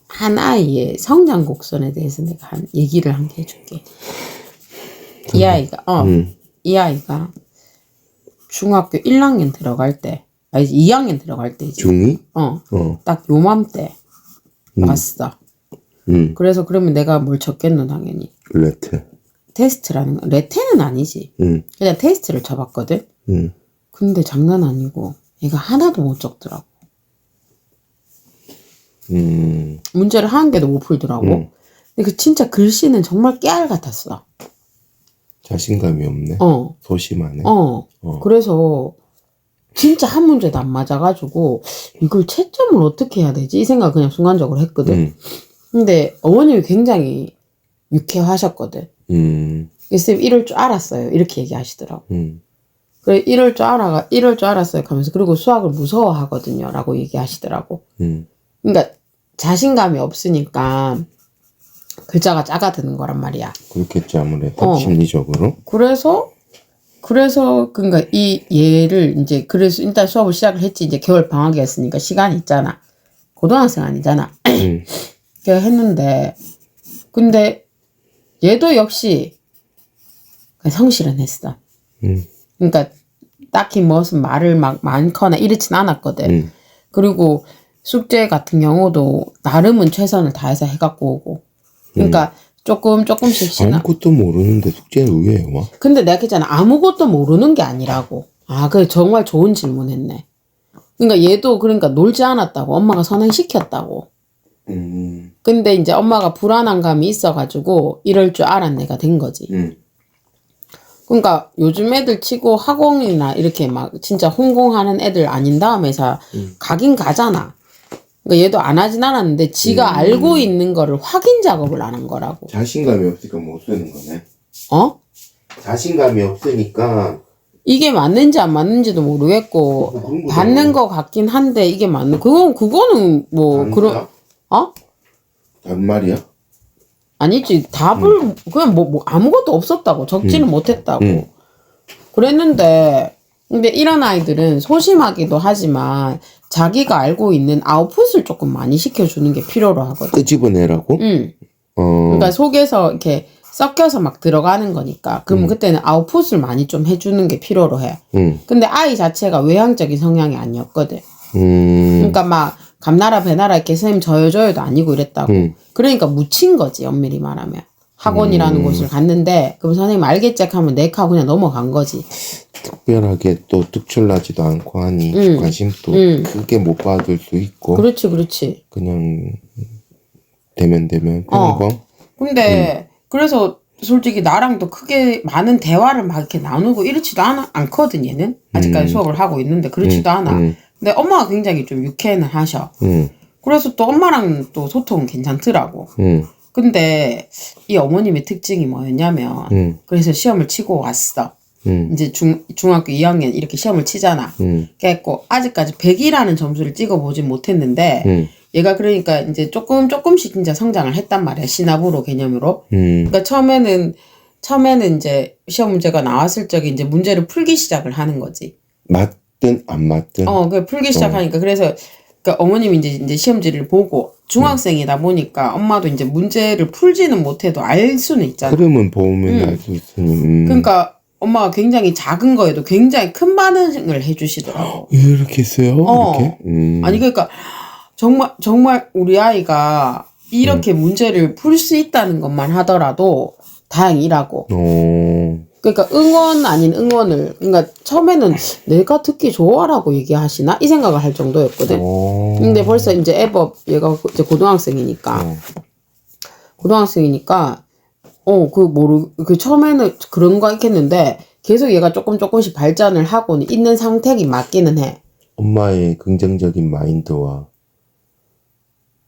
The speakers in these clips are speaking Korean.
한 아이의 성장 곡선에 대해서 내가 한 얘기를 한 개 해줄게. 이 아이가 중학교 1학년 들어갈 때, 아니 2학년 들어갈 때지. 중2? 딱 요맘때 왔어. 그래서 그러면 내가 뭘 적겠노 당연히. 레트. 테스트라는 거. 레테는 아니지. 그냥 테스트를 쳐봤거든. 근데 장난 아니고 얘가 하나도 못 적더라고. 문제를 한 개도 못 풀더라고. 근데 그 진짜 글씨는 정말 깨알 같았어. 자신감이 없네. 소심하네. 그래서 진짜 한 문제도 안 맞아가지고 이걸 채점을 어떻게 해야 되지? 이 생각 그냥 순간적으로 했거든. 근데 어머님이 굉장히 유쾌하셨거든. 쌤 이럴 줄 알았어요. 이렇게 얘기하시더라고. 그래 이럴 줄 알았어요. 하면서 그리고 수학을 무서워하거든요. 라고 얘기하시더라고. 그러니까 자신감이 없으니까 글자가 작아드는 거란 말이야. 그렇겠지 아무래도 심리적으로. 그래서 그러니까 이 얘를 이제 그래서 일단 수업을 시작을 했지. 이제 겨울 방학이었으니까 시간이 있잖아. 고등학생 아니잖아. 그래서 했는데 근데 얘도 역시 성실은 했어. 그러니까 딱히 무슨 말을 막 많거나 이렇진 않았거든. 그리고 숙제 같은 경우도 나름은 최선을 다해서 해갖고 오고. 그러니까 조금씩 아무것도 모르는데 숙제는 왜 해? 와? 근데 내가 했잖아. 아무것도 모르는 게 아니라고. 그래 정말 좋은 질문했네. 그러니까 얘도 그러니까 놀지 않았다고. 엄마가 선행시켰다고. 근데 이제 엄마가 불안한 감이 있어가지고 이럴 줄 알았네 가 된 거지. 그러니까 요즘 애들 치고 학원이나 이렇게 막 진짜 홍콩하는 애들 아닌 다음에서 가긴 가잖아. 그러니까 얘도 안 하진 않았는데 지가 알고 있는 거를 확인 작업을 안 한 거라고. 자신감이 없으니까 못 쓰는 거네. 자신감이 없으니까 이게 맞는지 안 맞는지도 모르겠고 받는 거 같긴 한데 이게 맞는 그거는 뭐 그런 단말이야? 아니지 답을 그냥 뭐 아무것도 없었다고 적지는 못했다고 그랬는데 근데 이런 아이들은 소심하기도 하지만 자기가 알고 있는 아웃풋을 조금 많이 시켜주는 게 필요로 하거든. 끄집어내라고? 그러니까 속에서 이렇게 섞여서 막 들어가는 거니까 그럼 그때는 아웃풋을 많이 좀 해주는 게 필요로 해. 근데 아이 자체가 외향적인 성향이 아니었거든. 그러니까 막 감나라 배나라 이렇게 선생님 저요저요도 아니고 이랬다고. 그러니까 묻힌 거지 엄밀히 말하면. 학원이라는 곳을 갔는데 그럼 선생님 알겠지 하면 넥하고 그냥 넘어간 거지. 특별하게 또 특출나지도 않고 하니 관심도 크게 못 받을 수 있고. 그렇지. 그냥 되면 평범. 근데 그래서 솔직히 나랑도 크게 많은 대화를 막 이렇게 나누고 이렇지도 않거든 얘는. 아직까지 수업을 하고 있는데 그렇지도 않아. 근데 엄마가 굉장히 좀 유쾌는 하셔. 그래서 또 엄마랑 또 소통은 괜찮더라고. 근데 이 어머님의 특징이 뭐였냐면 그래서 시험을 치고 왔어. 이제 중학교 2학년 이렇게 시험을 치잖아. 그래갖고 아직까지 100이라는 점수를 찍어보진 못했는데 얘가 그러니까 이제 조금씩 진짜 성장을 했단 말이야. 시나브로 개념으로. 그러니까 처음에는 이제 시험 문제가 나왔을 적에 이제 문제를 풀기 시작을 하는 거지. 맞든 안 맞든. 그 풀기 시작하니까 그래서 그러니까 어머님이 이제 시험지를 보고 중학생이다 보니까 엄마도 이제 문제를 풀지는 못해도 알 수는 있잖아. 흐름은 보면 알 수 있으니. 그러니까 엄마가 굉장히 작은 거에도 굉장히 큰 반응을 해주시더라고. 이렇게 했어요? 이렇게? 아니 그러니까 정말 우리 아이가 이렇게 문제를 풀 수 있다는 것만 하더라도 다행이라고. 그러니까 응원 아닌 응원을 그러니까 처음에는 내가 듣기 좋아라고 얘기하시나 이 생각을 할 정도였거든. 근데 벌써 이제 애법 얘가 이제 고등학생이니까 그 처음에는 그런가 했겠는데 계속 얘가 조금씩 발전을 하고는 있는 상태긴 맞기는 해. 엄마의 긍정적인 마인드와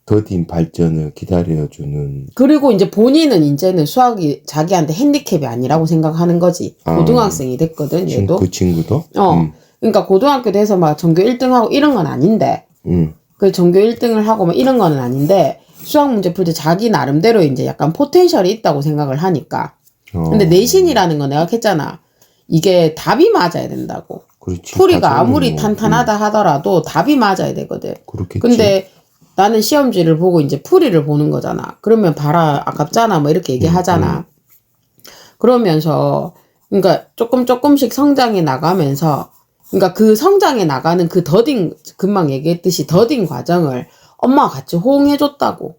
더딘 발전을 기다려주는. 그리고 이제 본인은 이제는 수학이 자기한테 핸디캡이 아니라고 생각하는 거지. 고등학생이 됐거든 얘도. 그 친구도? 그러니까 고등학교 돼서 막 전교 1등하고 이런 건 아닌데. 그 전교 1등을 하고 막 이런 거는 아닌데 수학 문제 풀 때 자기 나름대로 이제 약간 포텐셜이 있다고 생각을 하니까. 근데 내신이라는 건 내가 했잖아. 이게 답이 맞아야 된다고. 그렇지. 풀이가 아무리 탄탄하다 하더라도 답이 맞아야 되거든. 그렇겠지. 근데 나는 시험지를 보고 이제 풀이를 보는 거잖아. 그러면 봐라 아깝잖아 뭐 이렇게 얘기하잖아. 그러면서 그러니까 조금씩 성장해 나가면서 그러니까 그 성장해 나가는 그 더딘 금방 얘기했듯이 더딘 과정을 엄마가 같이 호응해줬다고.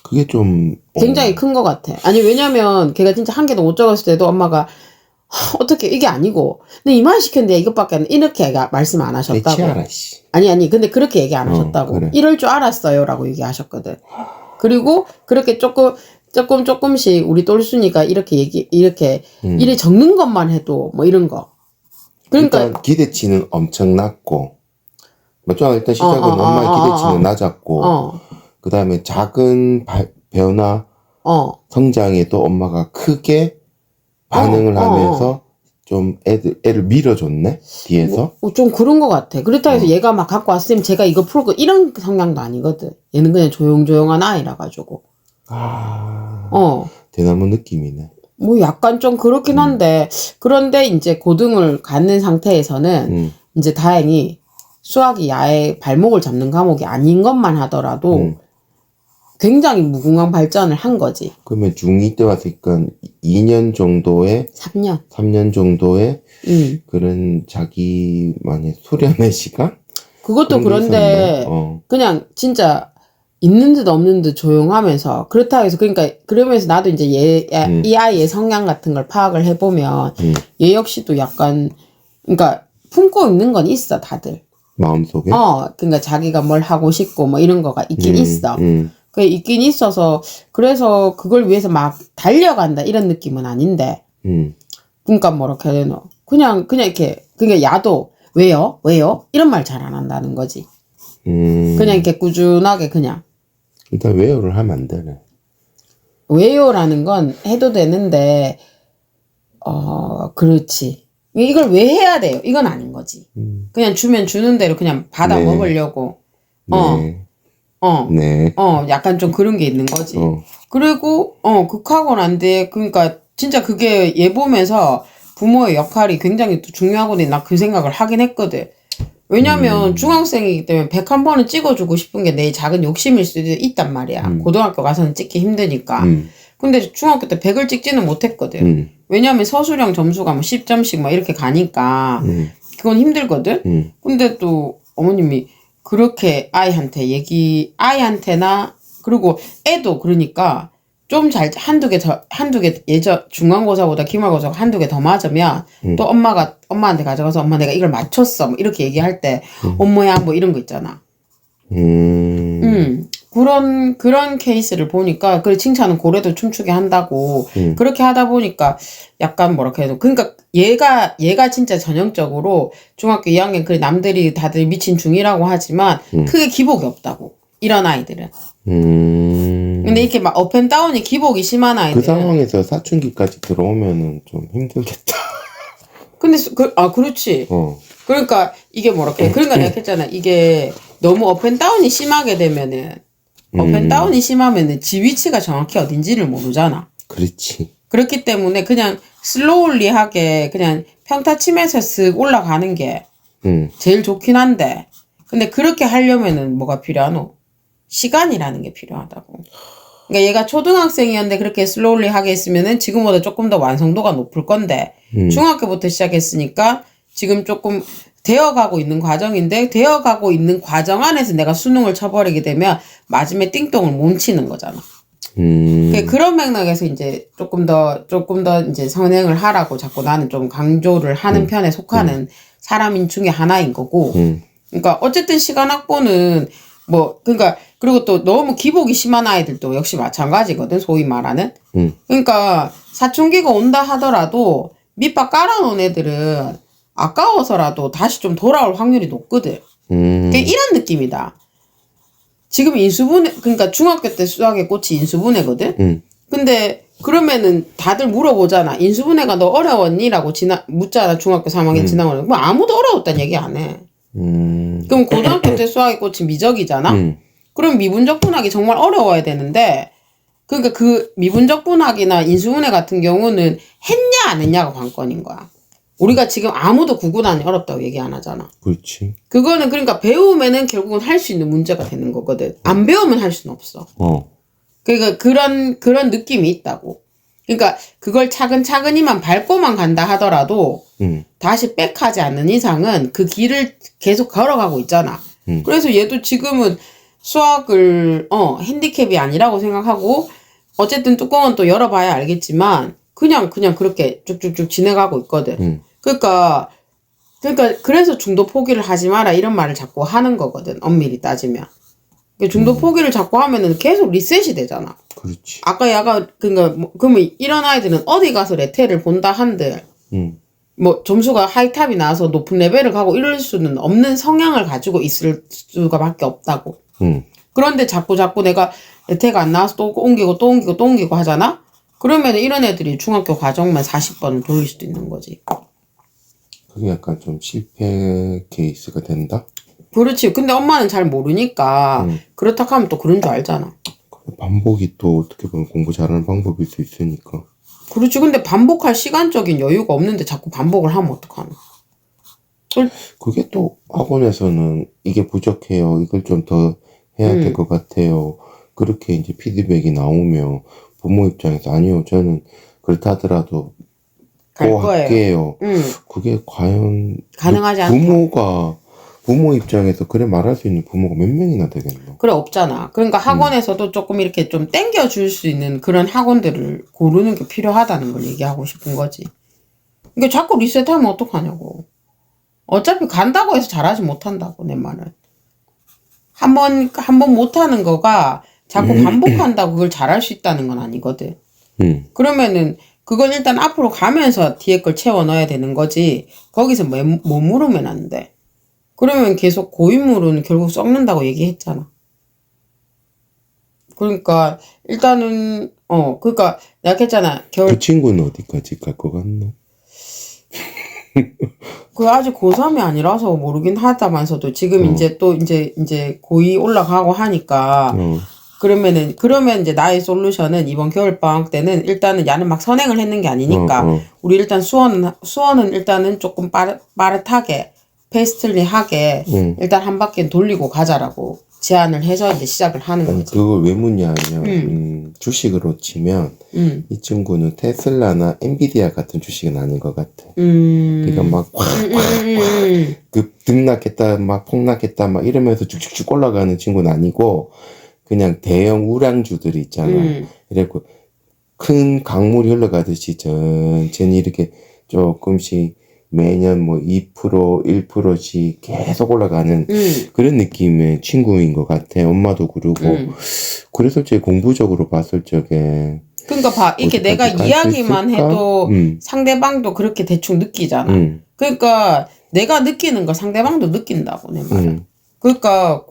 그게 좀 굉장히 큰 것 같아. 아니 왜냐면 걔가 진짜 한 개도 못 적었을 때도 엄마가 어떻게 이게 아니고 근데 이만 시켰는데 이것밖에 안 이렇게 애가 말씀 안 하셨다고. 대치하라 씨. 아니 근데 그렇게 얘기 안 하셨다고. 그래. 이럴 줄 알았어요라고 얘기하셨거든. 그리고 그렇게 조금씩 우리 똘순이가 이렇게 이래 적는 것만 해도 뭐 이런 거. 그러니까 일단 기대치는 엄청 낮고 맞죠? 일단 시작은 엄마의 기대치는 낮았고 그 다음에 작은 변화 성장에도 엄마가 크게 반응을 하면서 좀 애를 밀어줬네 뒤에서. 좀 그런 것 같아. 그렇다고 해서 얘가 막 갖고 왔으면 제가 이거 풀고 이런 성향도 아니거든. 얘는 그냥 조용조용한 아이라 가지고. 대나무 느낌이네. 뭐 약간 좀 그렇긴 한데 그런데 이제 고등을 갖는 상태에서는 이제 다행히 수학이 야의 발목을 잡는 과목이 아닌 것만 하더라도 굉장히 무궁한 발전을 한 거지. 그러면 중2 때 왔으니까 2년 정도의 3년 정도의 그런 자기만의 수련의 시간? 그것도 그런데 그냥 진짜 있는 듯 없는 듯 조용하면서 그렇다고 해서 그러니까 그러면서 나도 이제 이 아이의 성향 같은 걸 파악을 해보면 얘 역시도 약간 그러니까 품고 있는 건 있어 다들 마음속에. 그러니까 자기가 뭘 하고 싶고 뭐 이런 거가 있긴 있어. 그게 있긴 있어서 그래서 그걸 위해서 막 달려간다 이런 느낌은 아닌데. 그러니까 뭐렇게 해야 되노? 그냥 이렇게 그러니까 야도 왜요 이런 말 잘 안 한다는 거지. 그냥 이렇게 꾸준하게 그냥. 일단 왜요를 하면 안 되네. 왜요라는 건 해도 되는데 그렇지. 이걸 왜 해야 돼요? 이건 아닌 거지. 그냥 주면 주는 대로 그냥 받아 먹으려고. 네. 약간 좀 그런 게 있는 거지. 그리고 극하고 난 뒤에 그러니까 진짜 그게 얘 보면서 부모의 역할이 굉장히 또 중요하거든. 나 그 생각을 하긴 했거든. 왜냐면 중학생이기 때문에 101번은 찍어주고 싶은 게 내 작은 욕심일 수도 있단 말이야. 고등학교 가서는 찍기 힘드니까. 근데 중학교 때 100을 찍지는 못했거든. 왜냐면 서술형 점수가 뭐 10점씩 뭐 이렇게 가니까 그건 힘들거든. 근데 또 어머님이 그렇게 아이한테나 그리고 애도 그러니까 좀 잘 한두 개 예전 중간고사보다 기말고사가 한두 개 더 맞으면 또 엄마한테 가져가서 엄마 내가 이걸 맞췄어 뭐 이렇게 얘기할 때 엄마야 뭐 이런 거 있잖아. 그런 케이스를 보니까 그래 칭찬은 고래도 춤추게 한다고 그렇게 하다 보니까 약간 뭐랄까 해도 그러니까 얘가 진짜 전형적으로 중학교 2학년 그래 남들이 다들 미친 중이라고 하지만 크게 기복이 없다고 이런 아이들은. 근데 이렇게 막 업앤다운이 기복이 심한 아이들은 그 상황에서 사춘기까지 들어오면은 좀 힘들겠다. 근데 그렇지. 그러니까 이게 뭐랄까 그러니까 내가 했잖아. 이게 너무 업앤다운이 심하게 되면은 업앤다운이 심하면은 지 위치가 정확히 어딘지를 모르잖아. 그렇지. 그렇기 때문에 그냥 슬로울리하게 그냥 평타 치면서 쓱 올라가는 게 제일 좋긴 한데 근데 그렇게 하려면은 뭐가 필요하노? 시간이라는 게 필요하다고. 그러니까 얘가 초등학생이었는데 그렇게 슬로울리하게 했으면은 지금보다 조금 더 완성도가 높을 건데 중학교부터 시작했으니까 지금 조금 되어가고 있는 과정인데 되어가고 있는 과정 안에서 내가 수능을 쳐버리게 되면 마지막에 띵똥을 못 치는 거잖아. 그런 맥락에서 이제 조금 더 이제 선행을 하라고 자꾸 나는 좀 강조를 하는 편에 속하는 사람인 중에 하나인 거고. 그러니까 어쨌든 시간 확보는 뭐 그러니까 그리고 또 너무 기복이 심한 아이들도 역시 마찬가지거든 소위 말하는. 그러니까 사춘기가 온다 하더라도 밑밥 깔아놓은 애들은 아까워서라도 다시 좀 돌아올 확률이 높거든. 그러니까 이런 느낌이다. 지금 인수분해 그러니까 중학교 때 수학의 꽃이 인수분해거든. 근데 그러면은 다들 물어보잖아. 인수분해가 너 어려웠니?라고 묻잖아. 중학교 3학년 지나고 뭐 아무도 어려웠다는 얘기 안 해. 그럼 고등학교 때 수학의 꽃이 미적이잖아. 그럼 미분적 분학이 정말 어려워야 되는데 그러니까 그 미분적 분학이나 인수분해 같은 경우는 했냐 안 했냐가 관건인 거야. 우리가 지금 아무도 구구단이 어렵다고 얘기 안 하잖아. 그렇지. 그거는 그러니까 배우면은 결국은 할 수 있는 문제가 되는 거거든. 안 배우면 할 수는 없어. 그러니까 그런 느낌이 있다고. 그러니까 그걸 차근차근히만 밟고만 간다 하더라도 다시 백하지 않는 이상은 그 길을 계속 걸어가고 있잖아. 그래서 얘도 지금은 수학을 핸디캡이 아니라고 생각하고 어쨌든 뚜껑은 또 열어봐야 알겠지만 그냥 그렇게 쭉쭉쭉 지나가고 있거든. 그러니까 그래서 중도 포기를 하지 마라 이런 말을 자꾸 하는 거거든. 엄밀히 따지면. 중도 포기를 자꾸 하면은 계속 리셋이 되잖아. 그렇지. 아까 야가 그러니까 그러면 이런 아이들은 어디 가서 레테를 본다 한들 뭐 점수가 하이탑이 나와서 높은 레벨을 가고 이럴 수는 없는 성향을 가지고 있을 수가밖에 없다고. 그런데 자꾸 내가 레테가 안 나와서 또 옮기고 하잖아. 그러면 이런 애들이 중학교 과정만 40번을 돌릴 수도 있는 거지. 그게 약간 좀 실패 케이스가 된다? 그렇지. 근데 엄마는 잘 모르니까 그렇다 하면 또 그런 줄 알잖아. 반복이 또 어떻게 보면 공부 잘하는 방법일 수 있으니까. 그렇지. 근데 반복할 시간적인 여유가 없는데 자꾸 반복을 하면 어떡하나. 그게 또 학원에서는 이게 부족해요. 이걸 좀 더 해야 될 것 같아요. 그렇게 이제 피드백이 나오면 부모 입장에서 아니요. 저는 그렇다 하더라도 갈 또 거예요. 할게요. 그게 과연 가능하지 않다. 부모 입장에서 그래 말할 수 있는 부모가 몇 명이나 되겠노? 그래 없잖아. 그러니까 학원에서도 조금 이렇게 좀 땡겨줄 수 있는 그런 학원들을 고르는 게 필요하다는 걸 얘기하고 싶은 거지. 그러니까 자꾸 리셋하면 어떡하냐고. 어차피 간다고 해서 잘하지 못한다고 내 말은. 한 번 못하는 거가 자꾸 반복한다고 그걸 잘할 수 있다는 건 아니거든. 그러면은 그건 일단 앞으로 가면서 뒤에 걸 채워 넣어야 되는 거지. 거기서 머무르면 안 돼. 그러면 계속 고인물은 결국 썩는다고 얘기했잖아. 그러니까 일단은 그러니까 내가 했잖아. 그 친구는 어디까지 갈 것 같노? 그 아직 고3이 아니라서 모르긴 하다면서도 지금 이제 또 이제 고2 올라가고 하니까 그러면 이제 나의 솔루션은 이번 겨울방학 때는 일단은 야는 막 선행을 했는 게 아니니까 우리 일단 수원은 일단은 조금 빠릿하게 페이스틀리하게 일단 한 바퀴 돌리고 가자라고 제안을 해서 이제 시작을 하는 거지. 그걸 왜 묻냐면 주식으로 치면 이 친구는 테슬라나 엔비디아 같은 주식은 아닌 것 같아. 그러니까 막 등락했다 막 폭락했다 막 이러면서 쭉쭉쭉 올라가는 친구는 아니고 그냥 대형 우량주들이 있잖아. 그래고 큰 강물이 흘러가듯이 천천히 이렇게 조금씩 매년 뭐 2%, 1%씩 계속 올라가는 그런 느낌의 친구인 것 같아. 엄마도 그러고. 그래서 제 공부적으로 봤을 적에. 그러니까 봐. 이게 내가 이야기만 해도 상대방도 그렇게 대충 느끼잖아. 그러니까 내가 느끼는 걸 상대방도 느낀다고, 내 말은. 그러니까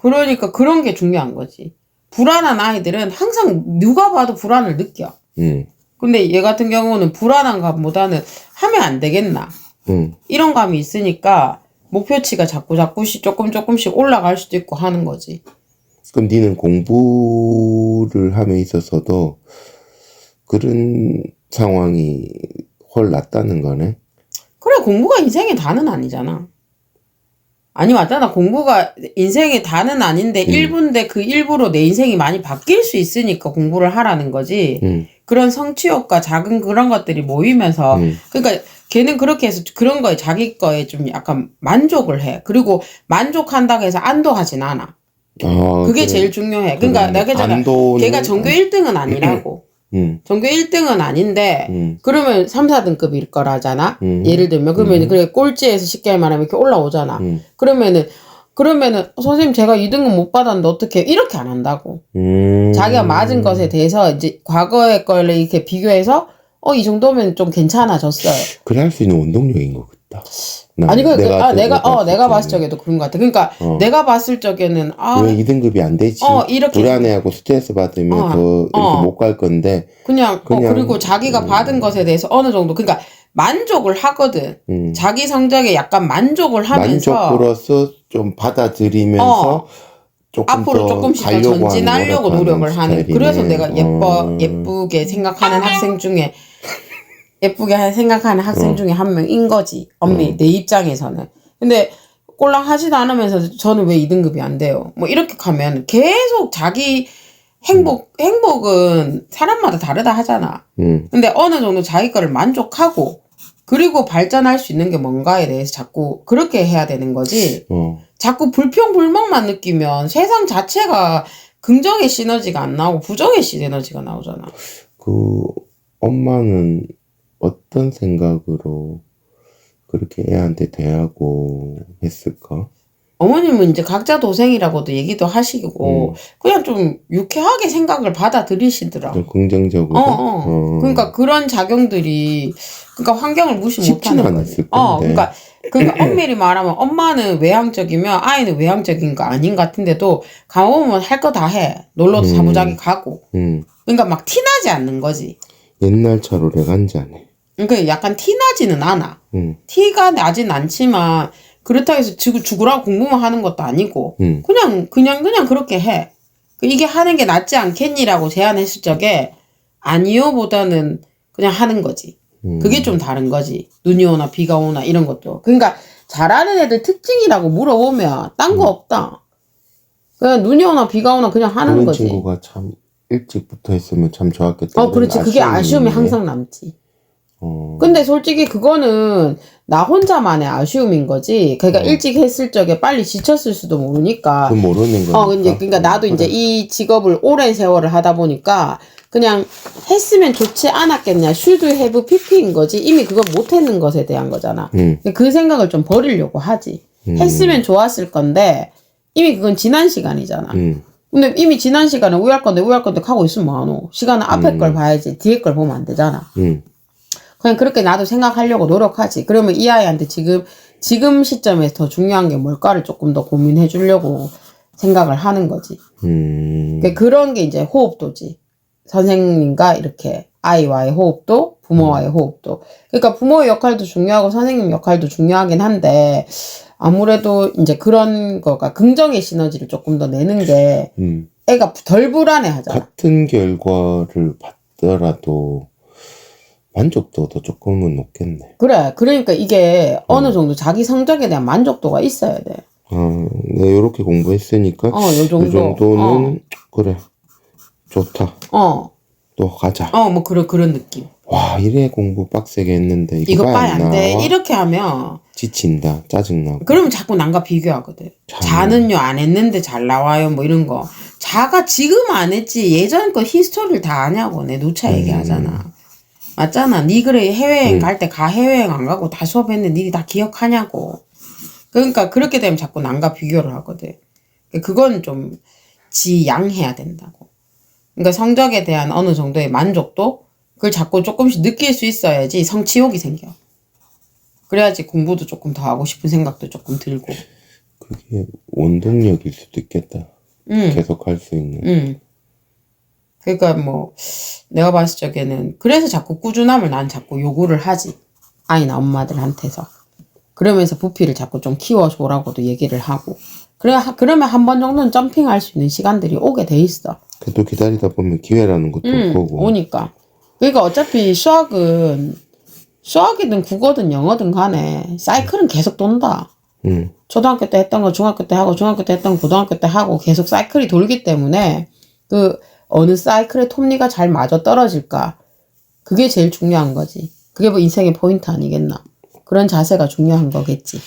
그런 게 중요한 거지. 불안한 아이들은 항상 누가 봐도 불안을 느껴. 근데 얘 같은 경우는 불안한 감보다는 하면 안 되겠나. 이런 감이 있으니까 목표치가 조금씩 올라갈 수도 있고 하는 거지. 그럼 니는 공부를 함에 있어서도 그런 상황이 훨 낫다는 거네? 그래, 공부가 인생의 다는 아니잖아. 아니, 맞잖아. 공부가 인생의 다는 아닌데 일부인데 그 일부로 내 인생이 많이 바뀔 수 있으니까 공부를 하라는 거지. 그런 성취욕과 작은 그런 것들이 모이면서 그러니까 걔는 그렇게 해서 그런 거에 자기 거에 좀 약간 만족을 해. 그리고 만족한다고 해서 안도하진 않아. 그게 그래. 제일 중요해. 그러니까 내가 했잖아. 걔가 전교 1등은 아니라고. 전교 1등은 아닌데 그러면 3, 4등급일 거라잖아. 예를 들면 그러면 그래 꼴찌에서 쉽게 말하면 이렇게 올라오잖아. 그러면은 선생님 제가 2등급 못 받았는데 어떻게 이렇게 안 한다고. 자기가 맞은 것에 대해서 이제 과거의 걸 이렇게 비교해서 이 정도면 좀 괜찮아졌어요. 그래 할 수 있는 원동력인 것 같다. 아니 내가 봤을 적에도 그런 것 같아. 그러니까 내가 봤을 적에는 왜 2등급이 안 되지? 이렇게 불안해하고 스트레스 받으면 더 이렇게 못 갈 건데 그냥 그리고 자기가 받은 것에 대해서 어느 정도 그러니까 만족을 하거든. 자기 성적에 약간 만족을 하면서 만족으로서 좀 받아들이면서 조금 앞으로 조금씩 더 전진하려고 노력을 하는. 그래서 내가 예쁘게 생각하는 학생 중에 예쁘게 생각하는 학생 중에 한 명인 거지. 엄밀히 내 입장에서는. 근데 꼴랑 하지도 않으면서 저는 왜 2등급이 안 돼요? 뭐 이렇게 가면 계속 자기 행복은 사람마다 다르다 하잖아. 근데 어느 정도 자기 거를 만족하고 그리고 발전할 수 있는 게 뭔가에 대해서 자꾸 그렇게 해야 되는 거지. 자꾸 불평불만만 느끼면 세상 자체가 긍정의 시너지가 안 나오고 부정의 시너지가 나오잖아. 그 엄마는 어떤 생각으로 그렇게 애한테 대하고 했을까? 어머님은 이제 각자 도생이라고도 얘기도 하시고 그냥 좀 유쾌하게 생각을 받아들이시더라. 좀 긍정적으로. 그러니까 그런 작용들이 그러니까 환경을 무시 쉽지는 못하는 거지. 않았을 건데. 그러니까 엄밀히 말하면 엄마는 외향적이면 아이는 외향적인 거 아닌 것 같은데도 가보면 할 거 다 해. 놀러도 사부작이 가고. 그러니까 막 티나지 않는 거지. 옛날처럼 레간지하네. 그러니까 약간 티나지는 않아. 티가 나진 않지만 그렇다고 해서 죽으라고 공부만 하는 것도 아니고 그냥 그렇게 해. 이게 하는 게 낫지 않겠니라고 제안했을 적에 아니요 보다는 그냥 하는 거지. 그게 좀 다른 거지. 눈이 오나 비가 오나 이런 것도. 그러니까 잘하는 애들 특징이라고 물어보면 딴 거 없다. 그냥 눈이 오나 비가 오나 그냥 하는 그런 거지. 친구가 참 일찍 붙어 있으면 참 좋았겠다. 그렇지. 그게 아쉬움이 항상 남지. 근데 솔직히 그거는 나 혼자만의 아쉬움인 거지. 그러니까 일찍 했을 적에 빨리 지쳤을 수도 모르니까. 그 모르는 거니까. 그러니까 나도 이제 이 직업을 오랜 세월을 하다 보니까 그냥 했으면 좋지 않았겠냐. should have pp인 거지. 이미 그건 못했는 것에 대한 거잖아. 그 생각을 좀 버리려고 하지. 했으면 좋았을 건데 이미 그건 지난 시간이잖아. 근데 이미 지난 시간에 후회할 건데 하고 있으면 뭐하노. 시간은 앞에 걸 봐야지 뒤에 걸 보면 안 되잖아. 그냥 그렇게 나도 생각하려고 노력하지. 그러면 이 아이한테 지금 시점에서 더 중요한 게 뭘까를 조금 더 고민해 주려고 생각을 하는 거지. 그러니까 그런 게 이제 호흡도지. 선생님과 이렇게 아이와의 호흡도, 부모와의 호흡도. 그러니까 부모의 역할도 중요하고 선생님 역할도 중요하긴 한데 아무래도 이제 그런 거가 긍정의 시너지를 조금 더 내는 게 애가 덜 불안해 하잖아. 같은 결과를 받더라도 만족도도 조금은 높겠네. 그래. 그러니까 이게 어느 정도 자기 성적에 대한 만족도가 있어야 돼. 내가 이렇게 공부했으니까 요 정도. 이 정도는 그래 좋다. 또 가자. 뭐 그런 느낌. 와 이래 공부 빡세게 했는데 이거 봐야 빨리 안 돼. 나와? 이렇게 하면 지친다. 짜증나고. 그러면 자꾸 남과 비교하거든. 자는요 안 했는데 잘 나와요 뭐 이런 거. 자가 지금 안 했지 예전 거 히스토리를 다 아냐고 내 누차 얘기하잖아. 맞잖아. 니 그래 해외여행 갈 때 해외여행 안 가고 다 수업했는데 니 다 기억하냐고. 그러니까 그렇게 되면 자꾸 남과 비교를 하거든. 그건 좀 지양해야 된다고. 그러니까 성적에 대한 어느 정도의 만족도 그걸 자꾸 조금씩 느낄 수 있어야지 성취욕이 생겨. 그래야지 공부도 조금 더 하고 싶은 생각도 조금 들고. 그게 원동력일 수도 있겠다. 계속 할 수 있는. 그러니까 뭐 내가 봤을 적에는 그래서 자꾸 꾸준함을 난 자꾸 요구를 하지. 아이나 엄마들한테서. 그러면서 부피를 자꾸 좀 키워줘라고도 얘기를 하고. 그러면 한 번 정도는 점핑할 수 있는 시간들이 오게 돼 있어. 또 기다리다 보면 기회라는 것도 올 거고. 오니까. 그러니까 어차피 수학이든 국어든 영어든 간에 사이클은 계속 돈다. 초등학교 때 했던 거 중학교 때 하고 중학교 때 했던 거 고등학교 때 하고 계속 사이클이 돌기 때문에 그 어느 사이클의 톱니가 잘 맞아 떨어질까. 그게 제일 중요한 거지. 그게 뭐 인생의 포인트 아니겠나. 그런 자세가 중요한 거겠지.